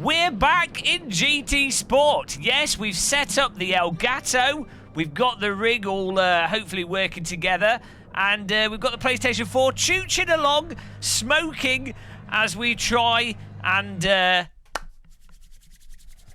We're back in GT Sport. Yes, we've set up the Elgato. We've got the rig all hopefully working together. And we've got the PlayStation 4 chooching along, smoking as we try and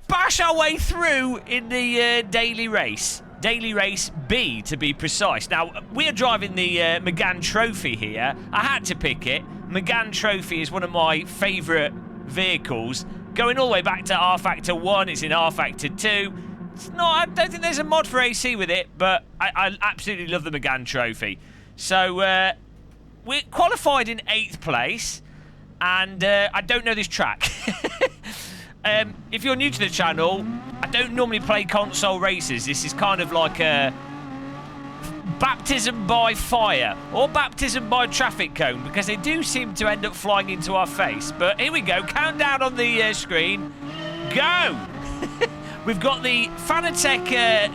bash our way through in the daily race. Daily race B, to be precise. Now, we're driving the Megane Trophy here. I had to pick it. Megane Trophy is one of my favourite vehicles. Going all the way back to R Factor 1, it's in R Factor 2. It's not, I don't think there's a mod for AC with it, but I absolutely love the Megane Trophy. So, we're qualified in 8th place, and I don't know this track. If you're new to the channel, I don't normally play console races. This is kind of like a baptism by fire or baptism by traffic cone, because they do seem to end up flying into our face. But here we go, countdown on the screen. Go! We've got the Fanatec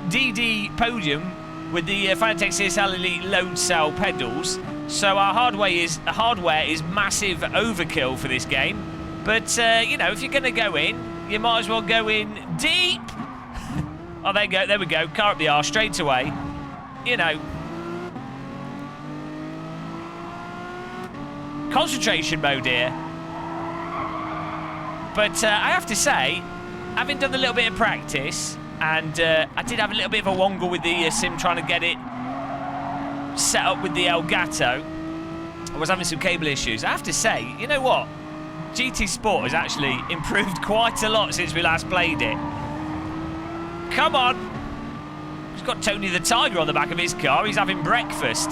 DD podium with the Fanatec CSLE load cell pedals. So our hardware is massive overkill for this game. But, you know, if you're going to go in, you might as well go in deep. Oh, there you go. There we go. Car up the arse straight away. You know. Concentration mode here. But I have to say, having done a little bit of practice, and I did have a little bit of a wongle with the sim trying to get it set up with the Elgato. I was having some cable issues. I have to say, you know what? GT Sport has actually improved quite a lot since we last played it. Come on. He's got Tony the Tiger on the back of his car. He's having breakfast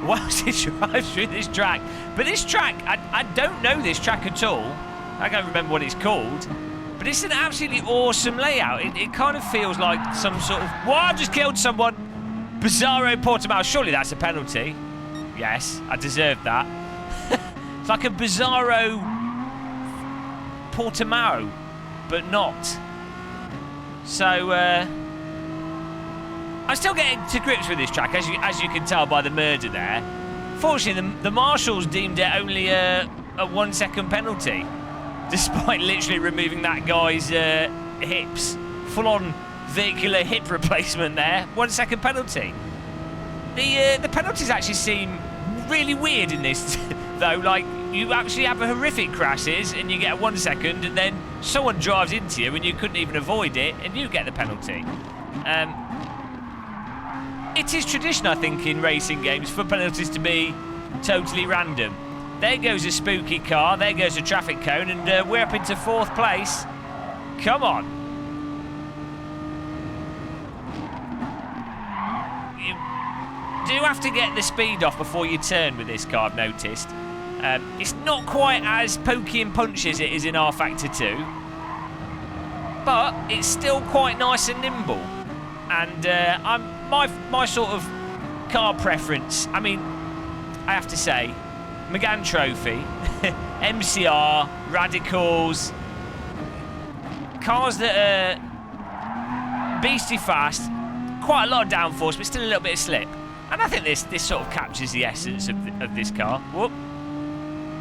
whilst he drives through this track. But this track, I don't know this track at all. I can't remember what it's called. But it's an absolutely awesome layout. It kind of feels like some sort of... Whoa, I just killed someone. Bizarro Portimao. Surely that's a penalty. Yes, I deserved that. It's like a Bizarro Portimao, but not. So, I'm still getting to grips with this track, as you can tell by the murder there. Fortunately, the marshals deemed it only a 1 second penalty, despite literally removing that guy's hips. Full-on vehicular hip replacement there. 1 second penalty. The penalties actually seem really weird in this, though. Like, you actually have a horrific crashes and you get 1 second, and then someone drives into you and you couldn't even avoid it and you get the penalty. It is tradition, I think, in racing games for penalties to be totally random. There goes a spooky car, there goes a traffic cone, and we're up into 4th place. Come on. You do have to get the speed off before you turn with this car, I've noticed. It's not quite as pokey and punchy as it is in R Factor 2, but it's still quite nice and nimble. And my sort of car preference, I mean, I have to say, Megane Trophy, MCR, Radicals, cars that are beastly fast, quite a lot of downforce, but still a little bit of slip. And I think this sort of captures the essence of this car. Whoop.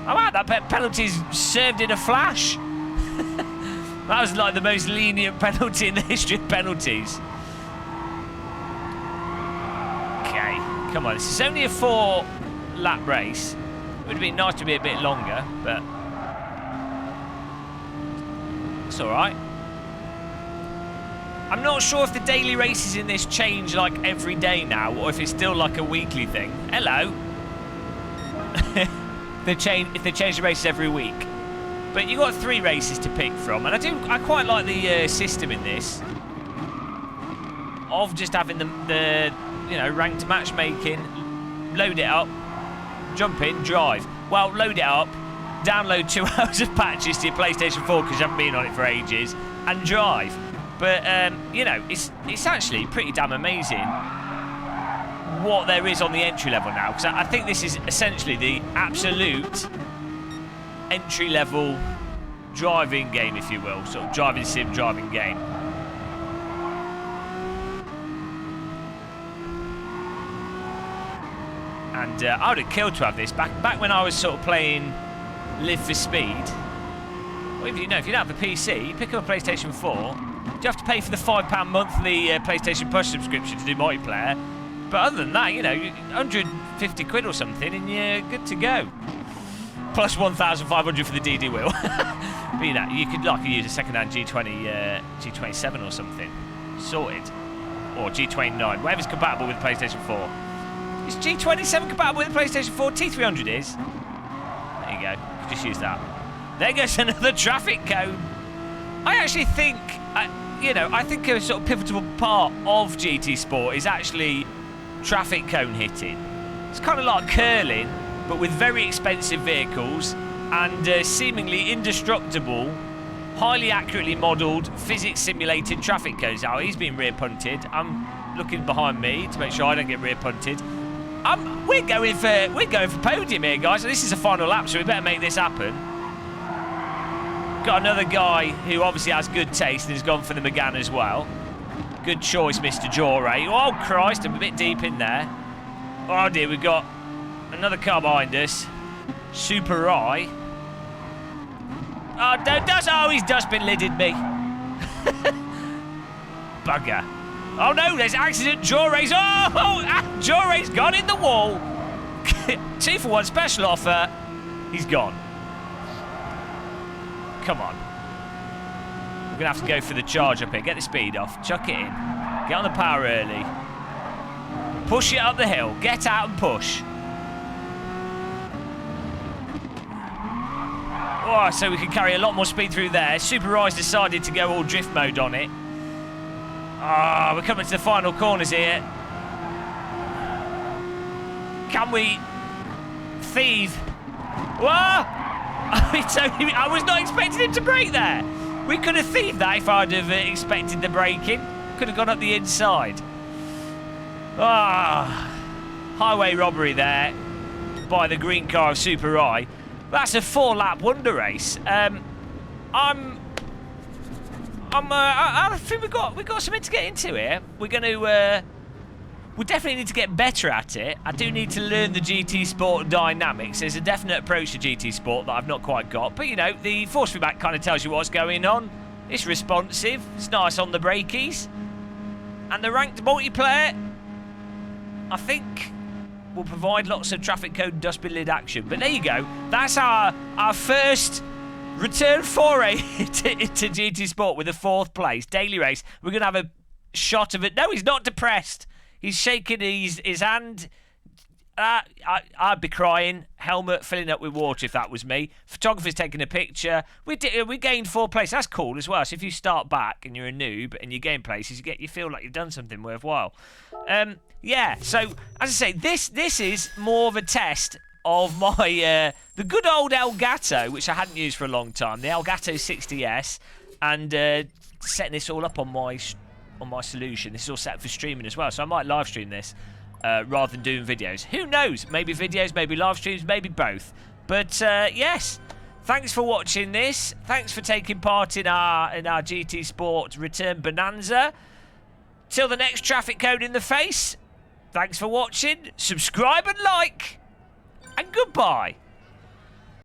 Oh wow, that penalty's served in a flash. That was like the most lenient penalty in the history of penalties. Okay, come on, this is only a 4-lap race. It would have been nice to be a bit longer, but it's alright. I'm not sure if the daily races in this change like every day now, or if it's still like a weekly thing. Hello. If they change the races every week. But you got 3 races to pick from, and I quite like the system in this of just having the you know, ranked matchmaking. Load it up, jump in, drive. Well, load it up, download 2 hours of patches to your PlayStation 4 because you haven't been on it for ages, and drive. But you know, it's actually pretty damn amazing what there is on the entry level now, because I think this is essentially the absolute entry level driving game, if you will, sort of driving sim driving game. And I would have killed to have this back when I was sort of playing Live for Speed. Well, if you know, if you don't have a PC, you pick up a PlayStation 4. You have to pay for the £5 monthly PlayStation Plus subscription to do multiplayer. But other than that, you know, 150 quid or something, and you're good to go. Plus 1,500 for the DD wheel. But you know, you could use a second-hand G27 or something. Sorted. Or G29, whatever's compatible with PlayStation 4. Is G27 compatible with the PlayStation 4? T300 is. There you go. Just use that. There goes another traffic cone. I actually think, I think a sort of pivotal part of GT Sport is actually traffic cone hitting. It's kind of like curling, but with very expensive vehicles and seemingly indestructible, highly accurately modelled, physics-simulated traffic cones. Now, he's been rear punted. I'm looking behind me to make sure I don't get rear punted. We're going for podium here, guys. This is a final lap, so we better make this happen. Got another guy who obviously has good taste and has gone for the McGann as well. Good choice, Mr. Jore. Oh, Christ, I'm a bit deep in there. Oh, dear, we've got another car behind us. Super Eye. Oh, he's dustbin lidded me. Bugger. Oh, no, there's accident. Jore's. Jore's gone in the wall. 2 for 1 special offer. He's gone. Come on. We're going to have to go for the charge up here. Get the speed off. Chuck it in. Get on the power early. Push it up the hill. Get out and push. Oh, so we can carry a lot more speed through there. Super Rise decided to go all drift mode on it. Ah, we're coming to the final corners here. Can we thieve? Whoa! I was not expecting him to brake there. We could have thieved that if I'd have expected the braking. Could have gone up the inside. Ah, highway robbery there by the green car of Super Eye. That's a 4-lap wonder race. I think we've got something to get into here. We're going to we definitely need to get better at it. I do need to learn the GT Sport dynamics. There's a definite approach to GT Sport that I've not quite got. But, you know, the force feedback kind of tells you what's going on. It's responsive. It's nice on the brakies. And the ranked multiplayer, I think, will provide lots of traffic code dustbin lid action. But there you go. That's our first return foray into GT Sport with a 4th place. Daily race. We're going to have a shot of it. No, he's not depressed. He's shaking his hand. I'd be crying. Helmet filling up with water if that was me. Photographer's taking a picture. We gained 4th place. That's cool as well. So if you start back and you're a noob and you gain places, you feel like you've done something worthwhile. Yeah. So as I say, this is more of a test of my the good old Elgato, which I hadn't used for a long time. The Elgato 60S, and setting this all up on my solution. This is all set for streaming as well, so I might live stream this rather than doing videos. Who knows? Maybe videos, maybe live streams, maybe both. But yes, thanks for watching this. Thanks for taking part in our GT Sport Return Bonanza. Till the next traffic code in the face. Thanks for watching. Subscribe and like. And goodbye.